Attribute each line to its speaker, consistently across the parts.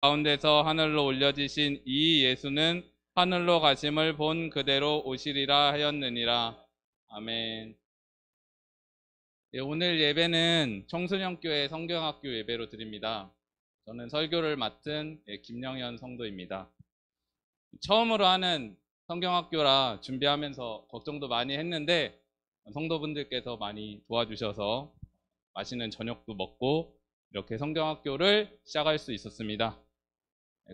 Speaker 1: 가운데서 하늘로 올려지신 이 예수는 하늘로 가심을 본 그대로 오시리라 하였느니라. 아멘. 오늘 예배는 청소년교회 성경학교 예배로 드립니다. 저는 설교를 맡은 김영현 성도입니다. 처음으로 하는 성경학교라 준비하면서 걱정도 많이 했는데 성도분들께서 많이 도와주셔서 맛있는 저녁도 먹고 이렇게 성경학교를 시작할 수 있었습니다.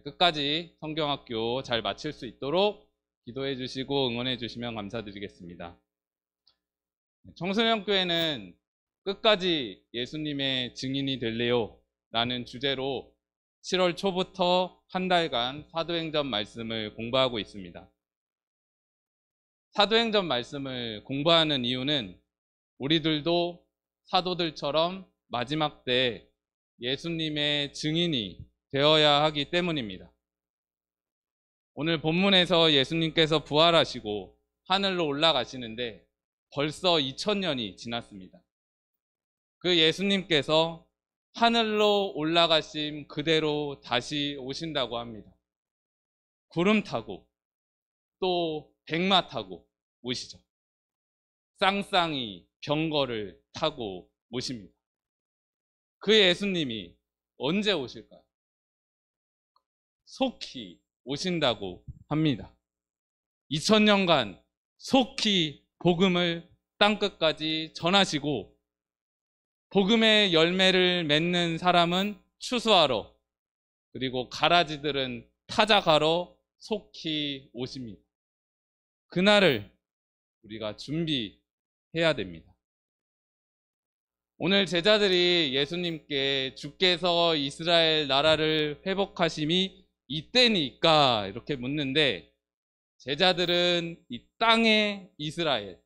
Speaker 1: 끝까지 성경학교 잘 마칠 수 있도록 기도해 주시고 응원해 주시면 감사드리겠습니다. 청소년교회는 끝까지 예수님의 증인이 될래요 라는 주제로 7월 초부터 한 달간 사도행전 말씀을 공부하고 있습니다. 사도행전 말씀을 공부하는 이유는 우리들도 사도들처럼 마지막 때 예수님의 증인이 되어야 하기 때문입니다. 오늘 본문에서 예수님께서 부활하시고 하늘로 올라가시는데 벌써 2000년이 지났습니다. 그 예수님께서 하늘로 올라가심 그대로 다시 오신다고 합니다. 구름 타고 또 백마 타고 오시죠. 쌍쌍이 병거를 타고 오십니다. 그 예수님이 언제 오실까요? 속히 오신다고 합니다. 2000년간 속히 복음을 땅끝까지 전하시고 복음의 열매를 맺는 사람은 추수하러 그리고 가라지들은 타작하러 속히 오십니다. 그날을 우리가 준비해야 됩니다. 오늘 제자들이 예수님께 주께서 이스라엘 나라를 회복하심이 이때니까 이렇게 묻는데 제자들은 이 땅의 이스라엘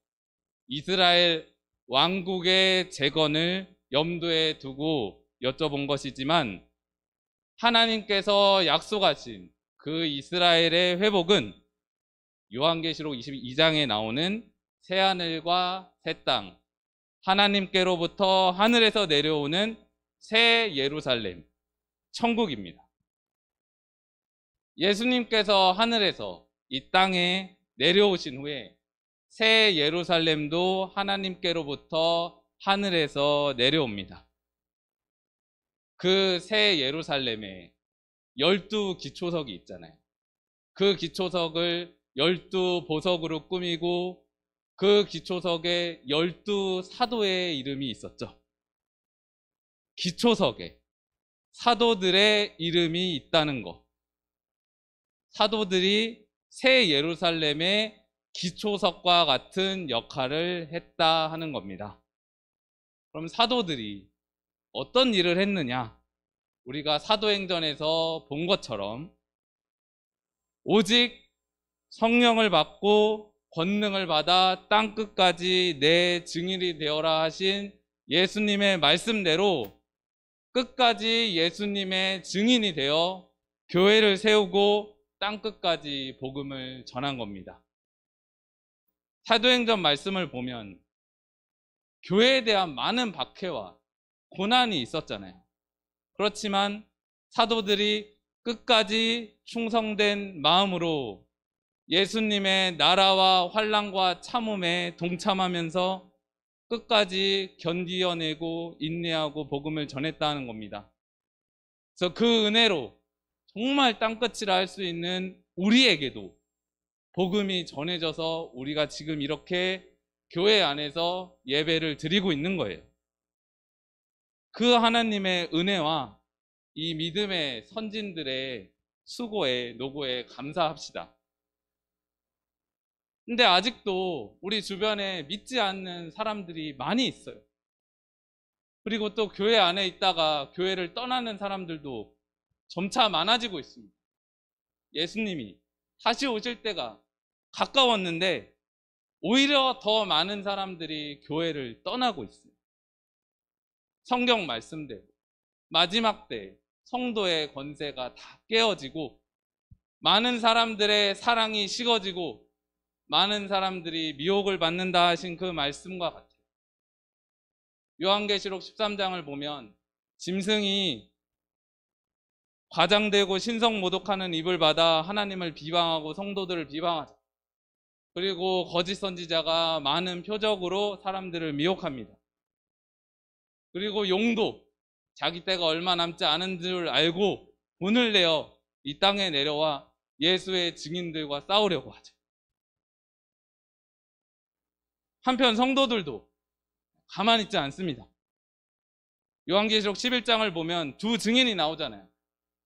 Speaker 1: 왕국의 재건을 염두에 두고 여쭤본 것이지만 하나님께서 약속하신 그 이스라엘의 회복은 요한계시록 22장에 나오는 새하늘과 새 땅, 하나님께로부터 하늘에서 내려오는 새 예루살렘, 천국입니다. 예수님께서 하늘에서 이 땅에 내려오신 후에 새 예루살렘도 하나님께로부터 하늘에서 내려옵니다. 그 새 예루살렘에 12기초석이 있잖아요. 그 기초석을 12보석으로 꾸미고 그 기초석에 12사도의 이름이 있었죠. 기초석에 사도들의 이름이 있다는 것. 사도들이 새 예루살렘의 기초석과 같은 역할을 했다 하는 겁니다. 그럼 사도들이 어떤 일을 했느냐? 우리가 사도행전에서 본 것처럼 오직 성령을 받고 권능을 받아 땅끝까지 내 증인이 되어라 하신 예수님의 말씀대로 끝까지 예수님의 증인이 되어 교회를 세우고 땅끝까지 복음을 전한 겁니다. 사도행전 말씀을 보면 교회에 대한 많은 박해와 고난이 있었잖아요. 그렇지만 사도들이 끝까지 충성된 마음으로 예수님의 나라와 환난과 참음에 동참하면서 끝까지 견디어내고 인내하고 복음을 전했다는 겁니다. 그래서 그 은혜로 정말 땅끝이라 할 수 있는 우리에게도 복음이 전해져서 우리가 지금 이렇게 교회 안에서 예배를 드리고 있는 거예요. 그 하나님의 은혜와 이 믿음의 선진들의 수고에 노고에 감사합시다. 근데 아직도 우리 주변에 믿지 않는 사람들이 많이 있어요. 그리고 또 교회 안에 있다가 교회를 떠나는 사람들도 점차 많아지고 있습니다. 예수님이 다시 오실 때가 가까웠는데 오히려 더 많은 사람들이 교회를 떠나고 있어요. 성경 말씀대로 마지막 때 성도의 권세가 다 깨어지고 많은 사람들의 사랑이 식어지고 많은 사람들이 미혹을 받는다 하신 그 말씀과 같아요. 요한계시록 13장을 보면 짐승이 과장되고 신성모독하는 입을 받아 하나님을 비방하고 성도들을 비방하죠. 그리고 거짓 선지자가 많은 표적으로 사람들을 미혹합니다. 그리고 용도 자기 때가 얼마 남지 않은 줄 알고 돈을 내어 이 땅에 내려와 예수의 증인들과 싸우려고 하죠. 한편 성도들도 가만히 있지 않습니다. 요한계시록 11장을 보면 두 증인이 나오잖아요.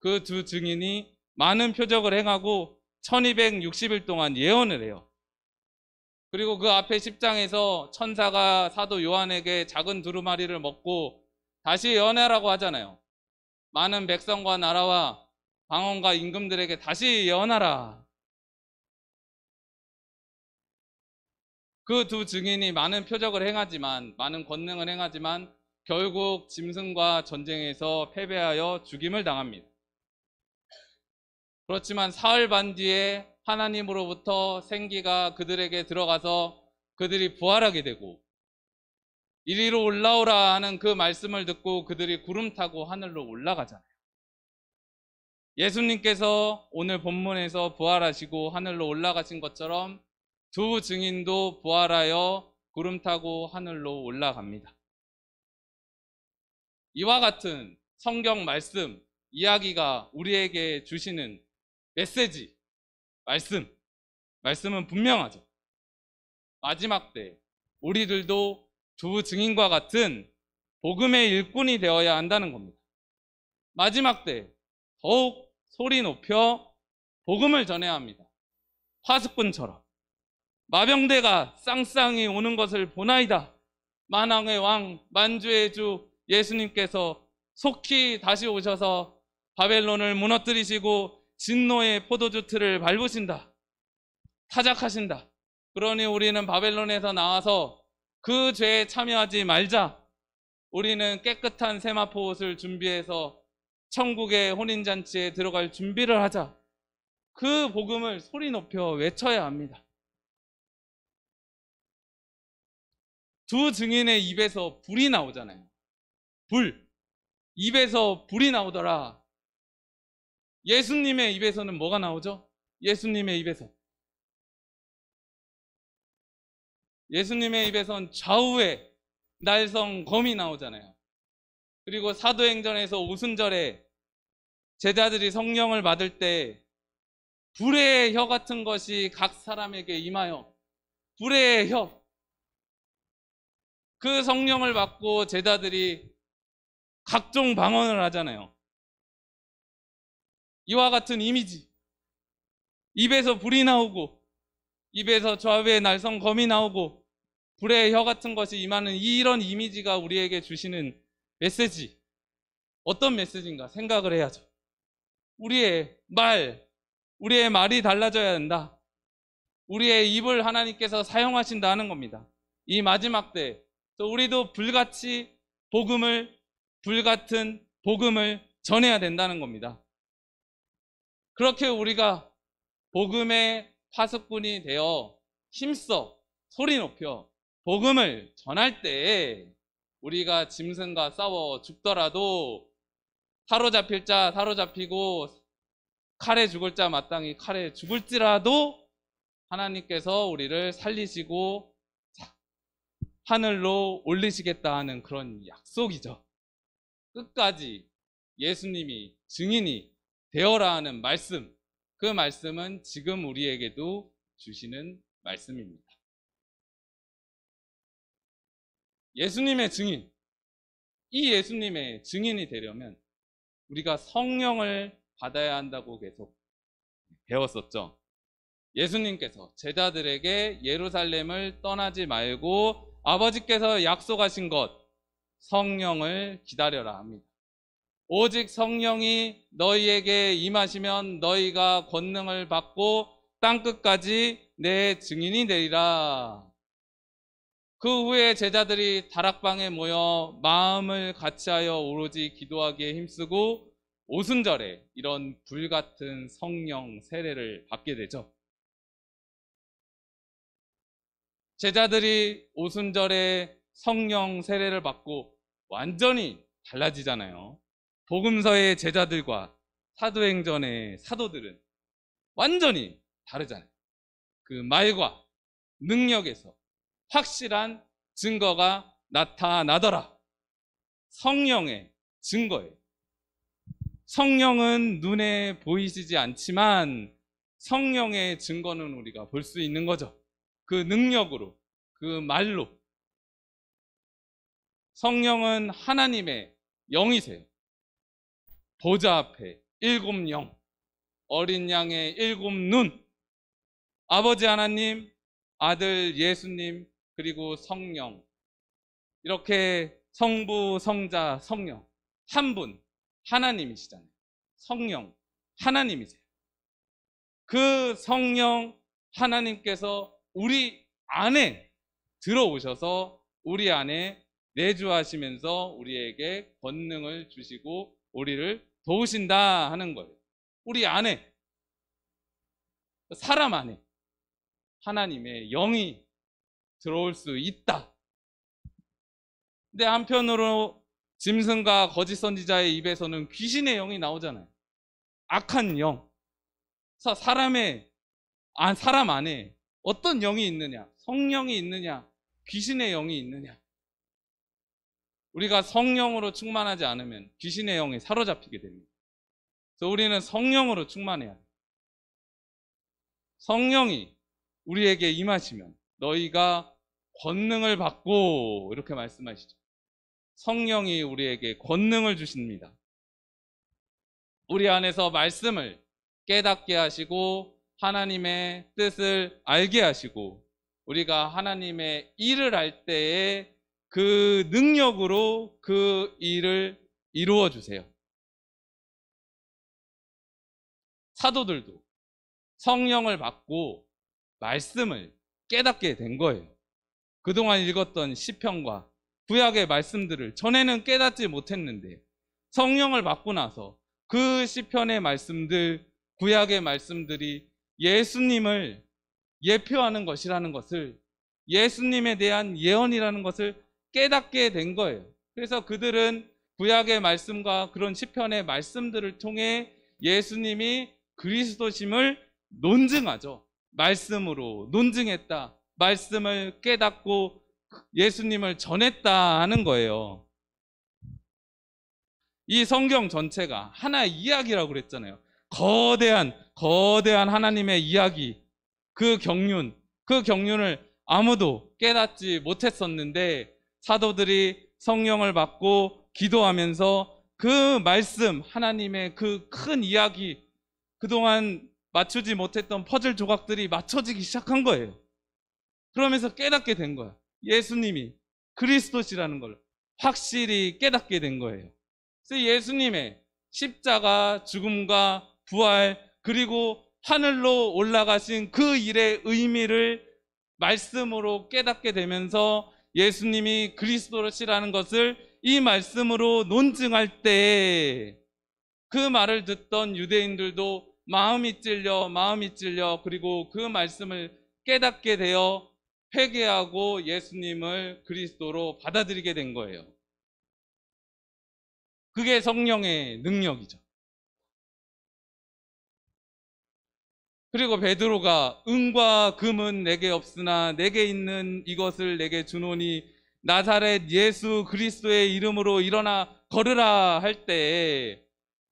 Speaker 1: 그 두 증인이 많은 표적을 행하고 1260일 동안 예언을 해요. 그리고 그 앞에 10장에서 천사가 사도 요한에게 작은 두루마리를 먹고 다시 예언하라고 하잖아요. 많은 백성과 나라와 방언과 임금들에게 다시 예언하라. 그 두 증인이 많은 표적을 행하지만, 많은 권능을 행하지만 결국 짐승과 전쟁에서 패배하여 죽임을 당합니다. 그렇지만 사흘 반 뒤에 하나님으로부터 생기가 그들에게 들어가서 그들이 부활하게 되고 이리로 올라오라 하는 그 말씀을 듣고 그들이 구름 타고 하늘로 올라가잖아요. 예수님께서 오늘 본문에서 부활하시고 하늘로 올라가신 것처럼 두 증인도 부활하여 구름 타고 하늘로 올라갑니다. 이와 같은 성경 말씀, 이야기가 우리에게 주시는 메시지, 말씀은 분명하죠. 마지막 때 우리들도 두 증인과 같은 복음의 일꾼이 되어야 한다는 겁니다. 마지막 때 더욱 소리 높여 복음을 전해야 합니다. 파수꾼처럼 마병대가 쌍쌍이 오는 것을 보나이다. 만왕의 왕, 만주의 주 예수님께서 속히 다시 오셔서 바벨론을 무너뜨리시고 진노의 포도주 틀을 밟으신다. 타작하신다. 그러니 우리는 바벨론에서 나와서 그 죄에 참여하지 말자. 우리는 깨끗한 세마포 옷을 준비해서 천국의 혼인잔치에 들어갈 준비를 하자. 그 복음을 소리 높여 외쳐야 합니다. 두 증인의 입에서 불이 나오잖아요. 입에서 불이 나오더라. 예수님의 입에서는 뭐가 나오죠? 예수님의 입에선 좌우에 날성 검이 나오잖아요. 그리고 사도행전에서 오순절에 제자들이 성령을 받을 때 불의 혀 같은 것이 각 사람에게 임하여, 불의 혀, 그 성령을 받고 제자들이 각종 방언을 하잖아요. 이와 같은 이미지, 입에서 불이 나오고 입에서 좌우에 날성 검이 나오고 불의 혀 같은 것이 임하는 이런 이미지가 우리에게 주시는 메시지, 어떤 메시지인가 생각을 해야죠. 우리의 말이 달라져야 한다. 우리의 입을 하나님께서 사용하신다는 겁니다. 이 마지막 때 우리도 불같은 복음을 전해야 된다는 겁니다. 그렇게 우리가 복음의 파수꾼이 되어 힘써 소리 높여 복음을 전할 때 우리가 짐승과 싸워 죽더라도 사로잡힐 자 사로잡히고 칼에 죽을 자 마땅히 칼에 죽을지라도 하나님께서 우리를 살리시고 하늘로 올리시겠다 하는 그런 약속이죠. 끝까지 예수님이 증인이 되어라 하는 말씀, 그 말씀은 지금 우리에게도 주시는 말씀입니다. 예수님의 증인, 이 예수님의 증인이 되려면 우리가 성령을 받아야 한다고 계속 배웠었죠. 예수님께서 제자들에게 예루살렘을 떠나지 말고 아버지께서 약속하신 것, 성령을 기다려라 합니다. 오직 성령이 너희에게 임하시면 너희가 권능을 받고 땅끝까지 내 증인이 되리라. 그 후에 제자들이 다락방에 모여 마음을 같이하여 오로지 기도하기에 힘쓰고 오순절에 이런 불같은 성령 세례를 받게 되죠. 제자들이 오순절에 성령 세례를 받고 완전히 달라지잖아요. 복음서의 제자들과 사도행전의 사도들은 완전히 다르잖아요. 그 말과 능력에서 확실한 증거가 나타나더라. 성령의 증거예요. 성령은 눈에 보이시지 않지만 성령의 증거는 우리가 볼 수 있는 거죠. 그 능력으로, 그 말로. 성령은 하나님의 영이세요. 보좌 앞에 7 영, 어린 양의 7 눈, 아버지 하나님, 아들 예수님, 그리고 성령. 이렇게 성부, 성자, 성령. 한 분, 하나님이시잖아요. 성령, 하나님이세요. 그 성령 하나님께서 우리 안에 들어오셔서 우리 안에 내주하시면서 우리에게 권능을 주시고 우리를 도우신다 하는 거예요. 우리 안에, 사람 안에 하나님의 영이 들어올 수 있다. 근데 한편으로 짐승과 거짓 선지자의 입에서는 귀신의 영이 나오잖아요. 악한 영. 사람 안에 어떤 영이 있느냐? 성령이 있느냐? 귀신의 영이 있느냐? 우리가 성령으로 충만하지 않으면 귀신의 영에 사로잡히게 됩니다. 그래서 우리는 성령으로 충만해야 돼요. 성령이 우리에게 임하시면 너희가 권능을 받고, 이렇게 말씀하시죠. 성령이 우리에게 권능을 주십니다. 우리 안에서 말씀을 깨닫게 하시고 하나님의 뜻을 알게 하시고 우리가 하나님의 일을 할 때에 그 능력으로 그 일을 이루어 주세요. 사도들도 성령을 받고 말씀을 깨닫게 된 거예요. 그동안 읽었던 시편과 구약의 말씀들을 전에는 깨닫지 못했는데 성령을 받고 나서 그 시편의 말씀들, 구약의 말씀들이 예수님을 예표하는 것이라는 것을, 예수님에 대한 예언이라는 것을 깨닫게 된 거예요. 그래서 그들은 구약의 말씀과 그런 시편의 말씀들을 통해 예수님이 그리스도심을 논증하죠. 말씀으로 논증했다. 말씀을 깨닫고 예수님을 전했다 하는 거예요. 이 성경 전체가 하나의 이야기라고 그랬잖아요. 거대한 하나님의 이야기, 그 경륜을 아무도 깨닫지 못했었는데 사도들이 성령을 받고 기도하면서 그 말씀, 하나님의 그 큰 이야기, 그동안 맞추지 못했던 퍼즐 조각들이 맞춰지기 시작한 거예요. 그러면서 깨닫게 된 거야. 예수님이 그리스도시라는 걸 확실히 깨닫게 된 거예요. 그래서 예수님의 십자가, 죽음과 부활, 그리고 하늘로 올라가신 그 일의 의미를 말씀으로 깨닫게 되면서 예수님이 그리스도시라는 것을 이 말씀으로 논증할 때 그 말을 듣던 유대인들도 마음이 찔려 그리고 그 말씀을 깨닫게 되어 회개하고 예수님을 그리스도로 받아들이게 된 거예요. 그게 성령의 능력이죠. 그리고 베드로가 은과 금은 내게 없으나 내게 있는 이것을 내게 주노니 나사렛 예수 그리스도의 이름으로 일어나 걸으라 할 때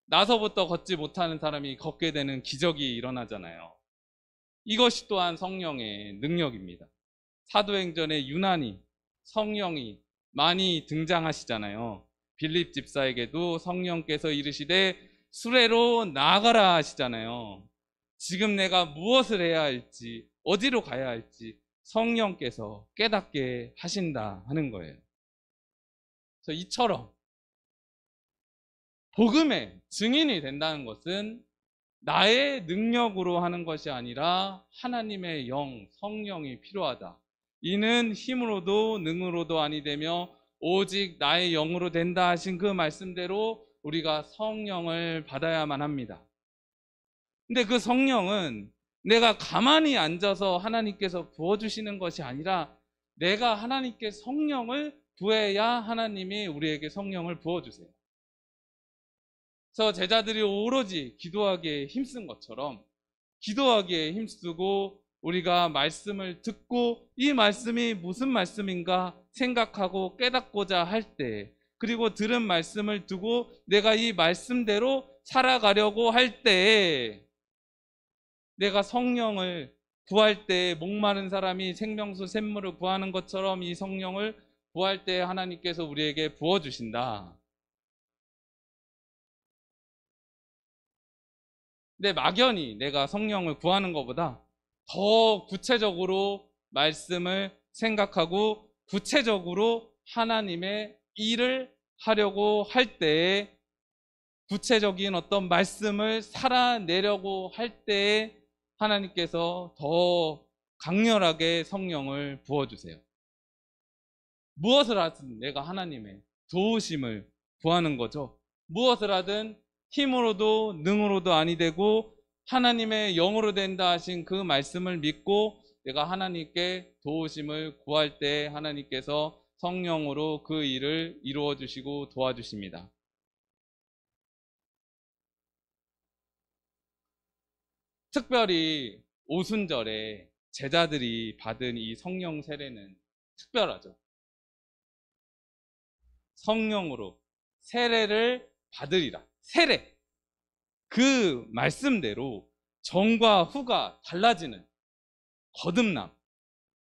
Speaker 1: 나서부터 걷지 못하는 사람이 걷게 되는 기적이 일어나잖아요. 이것이 또한 성령의 능력입니다. 사도행전에 유난히 성령이 많이 등장하시잖아요. 빌립 집사에게도 성령께서 이르시되 수레로 나아가라 하시잖아요. 지금 내가 무엇을 해야 할지, 어디로 가야 할지 성령께서 깨닫게 하신다 하는 거예요. 그래서 이처럼 복음의 증인이 된다는 것은 나의 능력으로 하는 것이 아니라 하나님의 영, 성령이 필요하다. 이는 힘으로도 능으로도 아니되며 오직 나의 영으로 된다 하신 그 말씀대로 우리가 성령을 받아야만 합니다. 근데 그 성령은 내가 가만히 앉아서 하나님께서 부어주시는 것이 아니라 내가 하나님께 성령을 구해야 하나님이 우리에게 성령을 부어주세요. 그래서 제자들이 오로지 기도하기에 힘쓴 것처럼 기도하기에 힘쓰고 우리가 말씀을 듣고 이 말씀이 무슨 말씀인가 생각하고 깨닫고자 할 때, 그리고 들은 말씀을 두고 내가 이 말씀대로 살아가려고 할 때, 내가 성령을 구할 때 목마른 사람이 생명수 샘물을 구하는 것처럼 이 성령을 구할 때 하나님께서 우리에게 부어주신다. 근데 막연히 내가 성령을 구하는 것보다 더 구체적으로 말씀을 생각하고 구체적으로 하나님의 일을 하려고 할 때, 구체적인 어떤 말씀을 살아내려고 할 때에 하나님께서 더 강렬하게 성령을 부어주세요. 무엇을 하든 내가 하나님의 도우심을 구하는 거죠. 무엇을 하든 힘으로도 능으로도 아니 되고 하나님의 영으로 된다 하신 그 말씀을 믿고 내가 하나님께 도우심을 구할 때 하나님께서 성령으로 그 일을 이루어 주시고 도와주십니다. 특별히 오순절에 제자들이 받은 이 성령 세례는 특별하죠. 성령으로 세례를 받으리라. 세례. 그 말씀대로 전과 후가 달라지는 거듭남,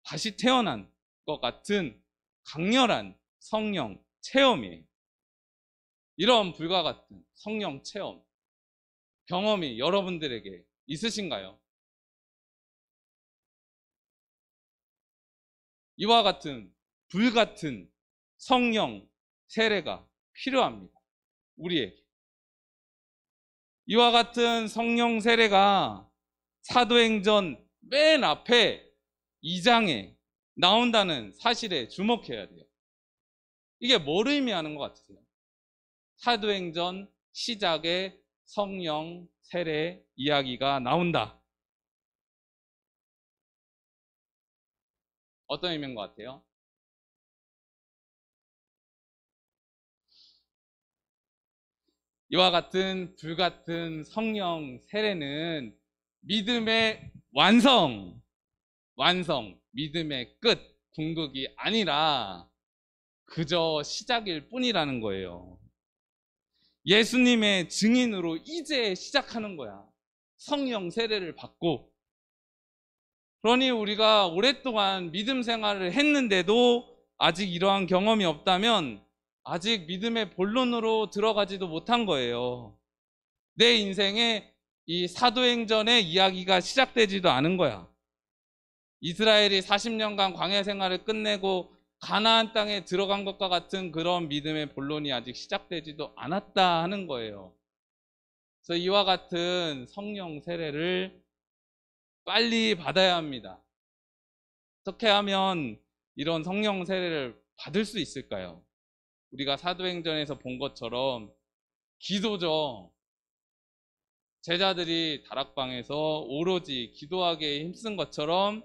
Speaker 1: 다시 태어난 것 같은 강렬한 성령 체험이에요. 이런 불과 같은 성령 체험 경험이 여러분들에게 있으신가요? 이와 같은 불같은 성령 세례가 필요합니다. 우리에게. 이와 같은 성령 세례가 사도행전 맨 앞에 2장에 나온다는 사실에 주목해야 돼요. 이게 뭘 의미하는 것 같으세요? 사도행전 시작에 성령 세례 이야기가 나온다. 어떤 의미인 것 같아요? 이와 같은 불같은 성령 세례는 믿음의 완성, 믿음의 끝, 궁극이 아니라 그저 시작일 뿐이라는 거예요. 예수님의 증인으로 이제 시작하는 거야. 성령 세례를 받고. 그러니 우리가 오랫동안 믿음 생활을 했는데도 아직 이러한 경험이 없다면 아직 믿음의 본론으로 들어가지도 못한 거예요. 내 인생에 이 사도행전의 이야기가 시작되지도 않은 거야. 이스라엘이 40년간 광야 생활을 끝내고 가나안 땅에 들어간 것과 같은 그런 믿음의 본론이 아직 시작되지도 않았다 하는 거예요. 그래서 이와 같은 성령 세례를 빨리 받아야 합니다. 어떻게 하면 이런 성령 세례를 받을 수 있을까요? 우리가 사도행전에서 본 것처럼 기도죠. 제자들이 다락방에서 오로지 기도하기에 힘쓴 것처럼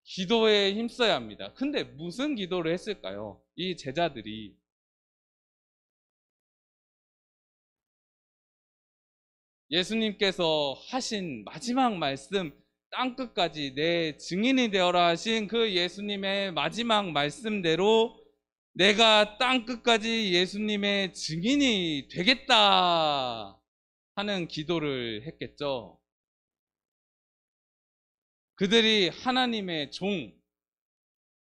Speaker 1: 기도에 힘써야 합니다. 근데 무슨 기도를 했을까요? 이 제자들이 예수님께서 하신 마지막 말씀, 땅끝까지 내 증인이 되어라 하신 그 예수님의 마지막 말씀대로 내가 땅끝까지 예수님의 증인이 되겠다 하는 기도를 했겠죠. 그들이 하나님의 종,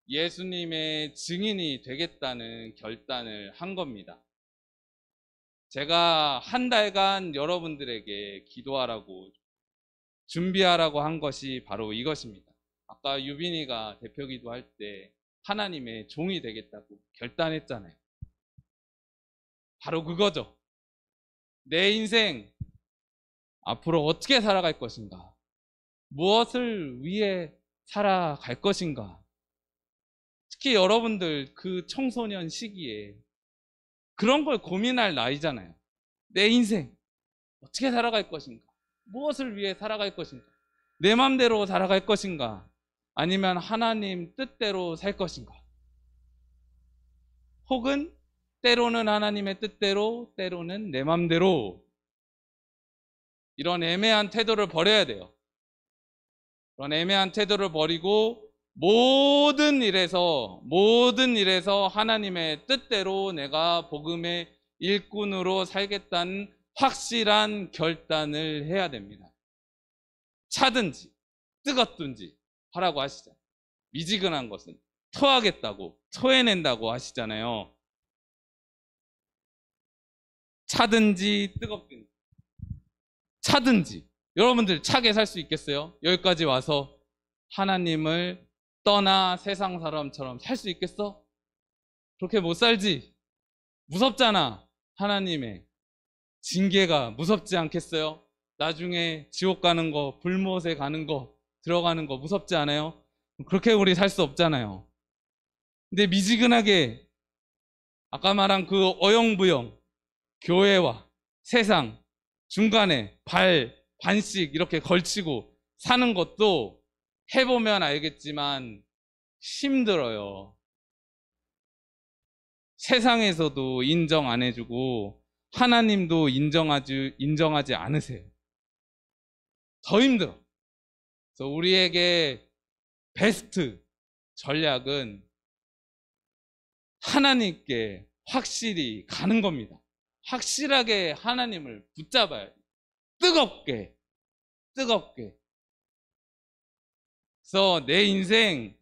Speaker 1: 예수님의 증인이 되겠다는 결단을 한 겁니다. 제가 한 달간 여러분들에게 기도하라고 준비하라고 한 것이 바로 이것입니다. 아까 유빈이가 대표 기도할 때 하나님의 종이 되겠다고 결단했잖아요. 바로 그거죠. 내 인생 앞으로 어떻게 살아갈 것인가? 무엇을 위해 살아갈 것인가? 특히 여러분들 그 청소년 시기에 그런 걸 고민할 나이잖아요. 내 인생 어떻게 살아갈 것인가? 무엇을 위해 살아갈 것인가? 내 맘대로 살아갈 것인가? 아니면 하나님 뜻대로 살 것인가? 혹은 때로는 하나님의 뜻대로, 때로는 내 맘대로 이런 애매한 태도를 버려야 돼요. 그런 애매한 태도를 버리고 모든 일에서 하나님의 뜻대로 내가 복음의 일꾼으로 살겠다는 확실한 결단을 해야 됩니다. 차든지 뜨겁든지 하라고 하시잖아요. 미지근한 것은 토하겠다고, 토해낸다고 하시잖아요. 차든지 뜨겁든지. 차든지. 여러분들 차게 살 수 있겠어요? 여기까지 와서 하나님을 떠나 세상 사람처럼 살 수 있겠어? 그렇게 못 살지. 무섭잖아. 하나님의 징계가 무섭지 않겠어요? 나중에 지옥 가는 거, 불못에 가는 거, 들어가는 거 무섭지 않아요? 그렇게 우리 살 수 없잖아요. 근데 미지근하게 아까 말한 그 어영부영 교회와 세상 중간에 반씩 이렇게 걸치고 사는 것도 해보면 알겠지만 힘들어요. 세상에서도 인정 안 해주고 하나님도 인정하지 않으세요. 더 힘들어. 그래서 우리에게 베스트 전략은 하나님께 확실히 가는 겁니다. 확실하게 하나님을 붙잡아야 돼요. 뜨겁게. 그래서 내 인생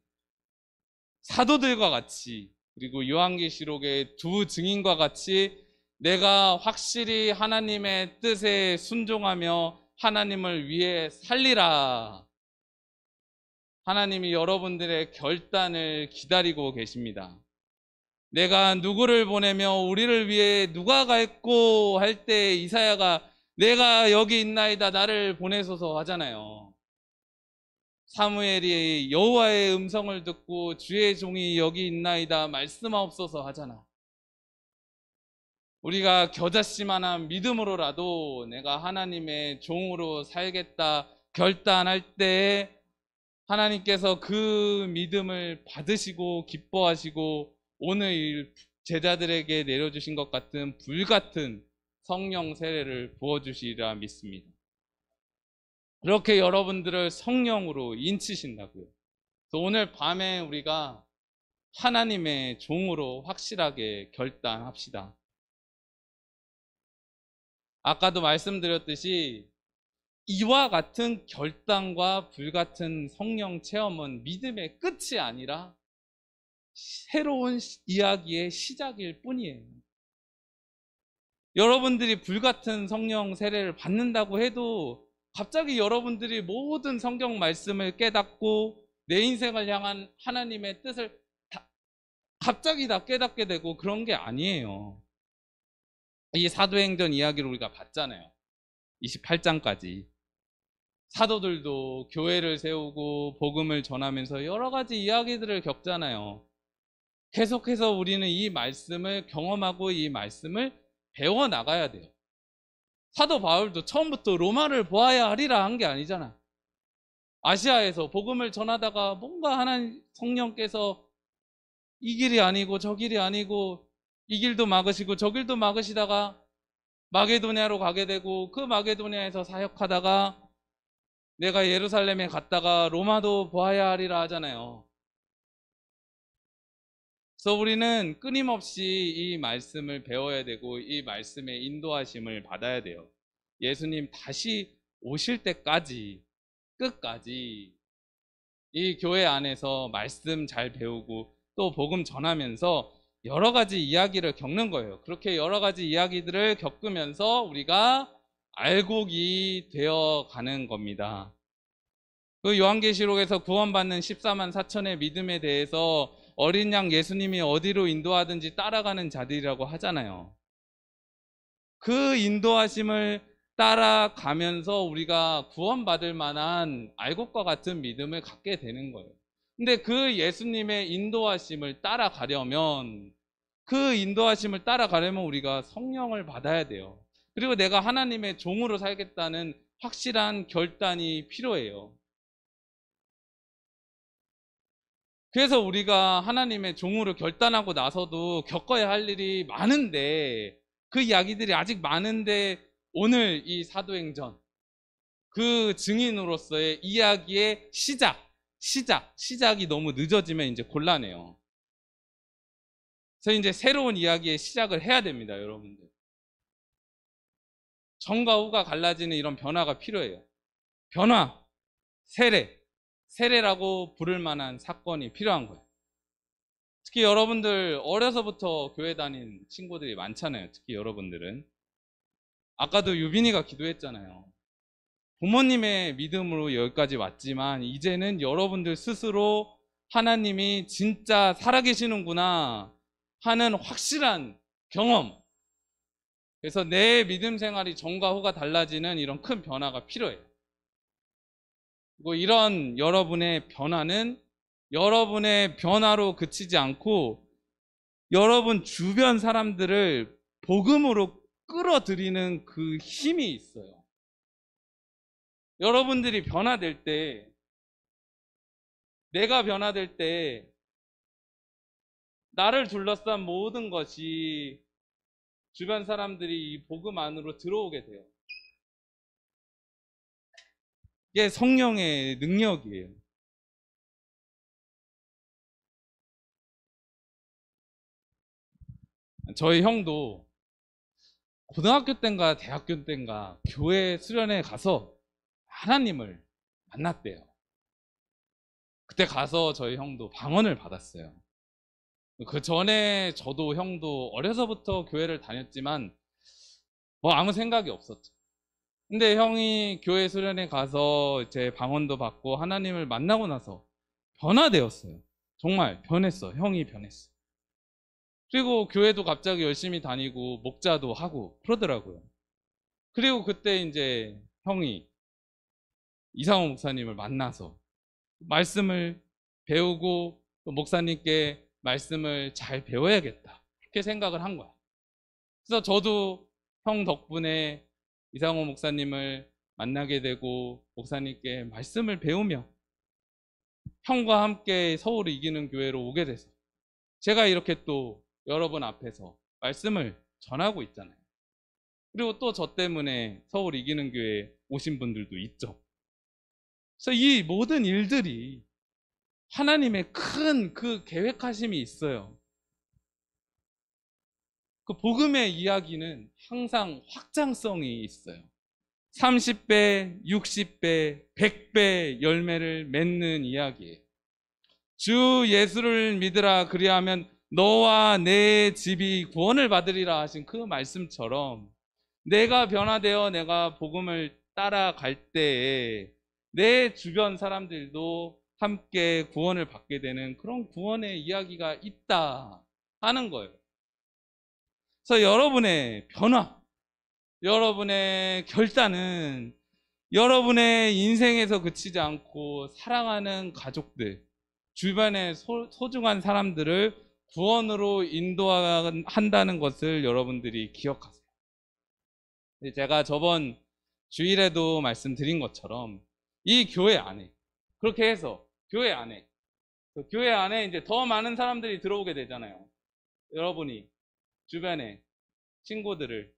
Speaker 1: 사도들과 같이, 그리고 요한계시록의 두 증인과 같이 내가 확실히 하나님의 뜻에 순종하며 하나님을 위해 살리라. 하나님이 여러분들의 결단을 기다리고 계십니다. 내가 누구를 보내며 우리를 위해 누가 갈고 할 때 이사야가 내가 여기 있나이다 나를 보내소서 하잖아요. 사무엘이 여호와의 음성을 듣고 주의 종이 여기 있나이다 말씀하옵소서 하잖아. 우리가 겨자씨만한 믿음으로라도 내가 하나님의 종으로 살겠다 결단할 때 하나님께서 그 믿음을 받으시고 기뻐하시고 오늘 제자들에게 내려주신 것 같은 불같은 성령 세례를 부어주시리라 믿습니다. 그렇게 여러분들을 성령으로 인치신다고요. 그래서 오늘 밤에 우리가 하나님의 종으로 확실하게 결단합시다. 아까도 말씀드렸듯이 이와 같은 결단과 불같은 성령 체험은 믿음의 끝이 아니라 새로운 이야기의 시작일 뿐이에요. 여러분들이 불같은 성령 세례를 받는다고 해도 갑자기 여러분들이 모든 성경 말씀을 깨닫고 내 인생을 향한 하나님의 뜻을 갑자기 다 깨닫게 되고 그런 게 아니에요. 이 사도행전 이야기를 우리가 봤잖아요. 28장까지. 사도들도 교회를 세우고 복음을 전하면서 여러 가지 이야기들을 겪잖아요. 계속해서 우리는 이 말씀을 경험하고 이 말씀을 배워나가야 돼요. 사도 바울도 처음부터 로마를 보아야 하리라 한 게 아니잖아. 아시아에서 복음을 전하다가 뭔가 하나님 성령께서 이 길이 아니고 저 길이 아니고 이 길도 막으시고 저 길도 막으시다가 마게도냐로 가게 되고 그 마게도냐에서 사역하다가 내가 예루살렘에 갔다가 로마도 보아야 하리라 하잖아요. 그래서 우리는 끊임없이 이 말씀을 배워야 되고 이 말씀의 인도하심을 받아야 돼요. 예수님 다시 오실 때까지 끝까지 이 교회 안에서 말씀 잘 배우고 또 복음 전하면서 여러 가지 이야기를 겪는 거예요. 그렇게 여러 가지 이야기들을 겪으면서 우리가 알곡이 되어 가는 겁니다. 그 요한계시록에서 구원받는 14만 4천의 믿음에 대해서 어린 양 예수님이 어디로 인도하든지 따라가는 자들이라고 하잖아요. 그 인도하심을 따라가면서 우리가 구원받을 만한 알곡과 같은 믿음을 갖게 되는 거예요. 근데 그 예수님의 인도하심을 따라가려면 우리가 성령을 받아야 돼요. 그리고 내가 하나님의 종으로 살겠다는 확실한 결단이 필요해요. 그래서 우리가 하나님의 종으로 결단하고 나서도 겪어야 할 일이 많은데 그 이야기들이 아직 많은데 오늘 이 사도행전 그 증인으로서의 이야기의 시작이 너무 늦어지면 이제 곤란해요. 그래서 이제 새로운 이야기의 시작을 해야 됩니다, 여러분들. 전과 후가 갈라지는 이런 변화가 필요해요. 변화, 세례라고 부를 만한 사건이 필요한 거예요. 특히 여러분들 어려서부터 교회 다닌 친구들이 많잖아요. 특히 여러분들은. 아까도 유빈이가 기도했잖아요. 부모님의 믿음으로 여기까지 왔지만 이제는 여러분들 스스로 하나님이 진짜 살아계시는구나 하는 확실한 경험. 그래서 내 믿음 생활이 전과 후가 달라지는 이런 큰 변화가 필요해요. 그리고 이런 여러분의 변화는 여러분의 변화로 그치지 않고 여러분 주변 사람들을 복음으로 끌어들이는 그 힘이 있어요. 여러분들이 변화될 때, 내가 변화될 때 나를 둘러싼 모든 것이 주변 사람들이 이 복음 안으로 들어오게 돼요. 이게 성령의 능력이에요. 저희 형도 고등학교 때인가 대학교 때인가 교회 수련회 가서 하나님을 만났대요. 그때 가서 저희 형도 방언을 받았어요. 그 전에 저도 형도 어려서부터 교회를 다녔지만 뭐 아무 생각이 없었죠. 근데 형이 교회 수련회 가서 이제 방언도 받고 하나님을 만나고 나서 변화되었어요. 정말 변했어. 형이 변했어. 그리고 교회도 갑자기 열심히 다니고 목자도 하고 그러더라고요. 그리고 그때 이제 형이 이상호 목사님을 만나서 말씀을 배우고 또 목사님께 말씀을 잘 배워야겠다. 그렇게 생각을 한 거야. 그래서 저도 형 덕분에 이상호 목사님을 만나게 되고 목사님께 말씀을 배우며 형과 함께 서울을 이기는 교회로 오게 돼서 제가 이렇게 또 여러분 앞에서 말씀을 전하고 있잖아요. 그리고 또 저 때문에 서울 이기는 교회에 오신 분들도 있죠. 그래서 이 모든 일들이 하나님의 큰 그 계획하심이 있어요. 그 복음의 이야기는 항상 확장성이 있어요. 30배, 60배, 100배 열매를 맺는 이야기예요. 주 예수를 믿으라 그리하면 너와 내 집이 구원을 받으리라 하신 그 말씀처럼 내가 변화되어 내가 복음을 따라갈 때에 내 주변 사람들도 함께 구원을 받게 되는 그런 구원의 이야기가 있다 하는 거예요. 그래서 여러분의 변화, 여러분의 결단은 여러분의 인생에서 그치지 않고 사랑하는 가족들, 주변의 소중한 사람들을 구원으로 인도한다는 것을 여러분들이 기억하세요. 제가 저번 주일에도 말씀드린 것처럼 이 교회 안에 그렇게 해서 교회 안에 이제 더 많은 사람들이 들어오게 되잖아요. 여러분이 주변에 친구들을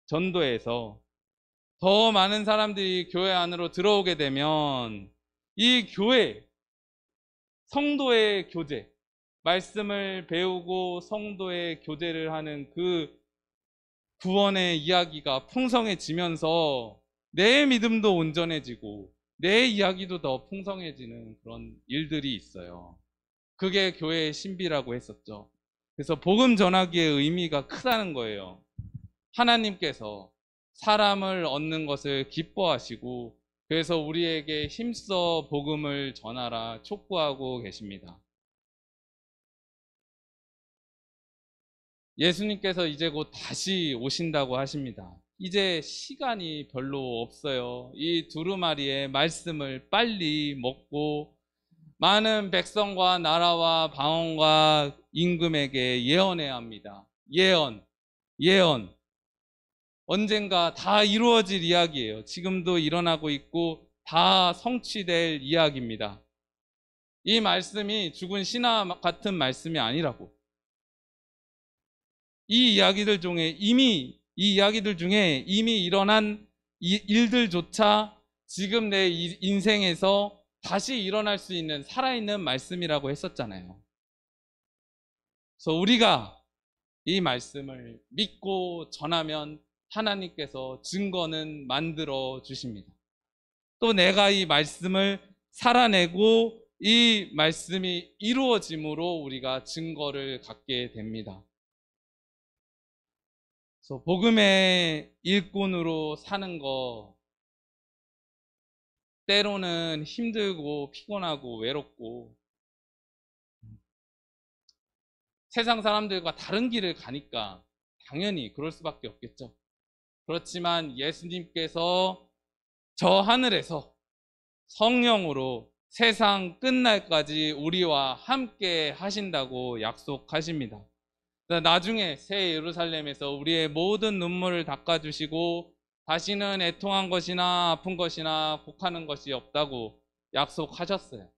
Speaker 1: 전도해서 더 많은 사람들이 교회 안으로 들어오게 되면 이 교회 성도의 교제, 말씀을 배우고 성도의 교제를 하는 그 구원의 이야기가 풍성해지면서 내 믿음도 온전해지고 내 이야기도 더 풍성해지는 그런 일들이 있어요. 그게 교회의 신비라고 했었죠. 그래서 복음 전하기의 의미가 크다는 거예요. 하나님께서 사람을 얻는 것을 기뻐하시고 그래서 우리에게 힘써 복음을 전하라 촉구하고 계십니다. 예수님께서 이제 곧 다시 오신다고 하십니다. 이제 시간이 별로 없어요. 이 두루마리의 말씀을 빨리 먹고 많은 백성과 나라와 방언과 임금에게 예언해야 합니다. 예언. 언젠가 다 이루어질 이야기예요. 지금도 일어나고 있고 다 성취될 이야기입니다. 이 말씀이 죽은 신화 같은 말씀이 아니라고. 이 이야기들 중에 이미 일어난 이 일들조차 지금 내 인생에서 다시 일어날 수 있는 살아있는 말씀이라고 했었잖아요. 그래서 우리가 이 말씀을 믿고 전하면 하나님께서 증거는 만들어 주십니다. 또 내가 이 말씀을 살아내고 이 말씀이 이루어짐으로 우리가 증거를 갖게 됩니다. 그래서 복음의 일꾼으로 사는 거 때로는 힘들고 피곤하고 외롭고 세상 사람들과 다른 길을 가니까 당연히 그럴 수밖에 없겠죠. 그렇지만 예수님께서 저 하늘에서 성령으로 세상 끝날까지 우리와 함께 하신다고 약속하십니다. 나중에 새 예루살렘에서 우리의 모든 눈물을 닦아주시고 다시는 애통한 것이나 아픈 것이나 곡하는 것이 없다고 약속하셨어요.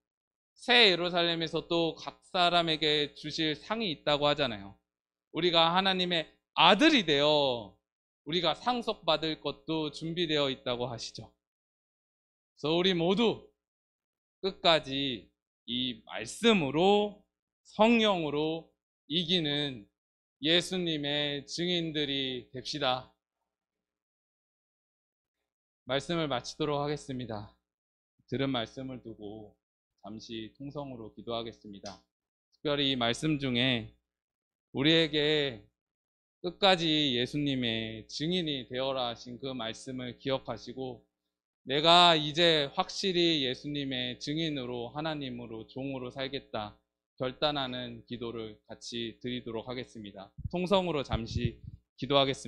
Speaker 1: 새 예루살렘에서 또 각 사람에게 주실 상이 있다고 하잖아요. 우리가 하나님의 아들이 되어 우리가 상속받을 것도 준비되어 있다고 하시죠. 그래서 우리 모두 끝까지 이 말씀으로 성령으로 이기는 예수님의 증인들이 됩시다. 말씀을 마치도록 하겠습니다. 들은 말씀을 두고 잠시 통성으로 기도하겠습니다. 특별히 이 말씀 중에 우리에게 끝까지 예수님의 증인이 되어라 하신 그 말씀을 기억하시고 내가 이제 확실히 예수님의 증인으로 하나님으로 종으로 살겠다 결단하는 기도를 같이 드리도록 하겠습니다. 통성으로 잠시 기도하겠습니다.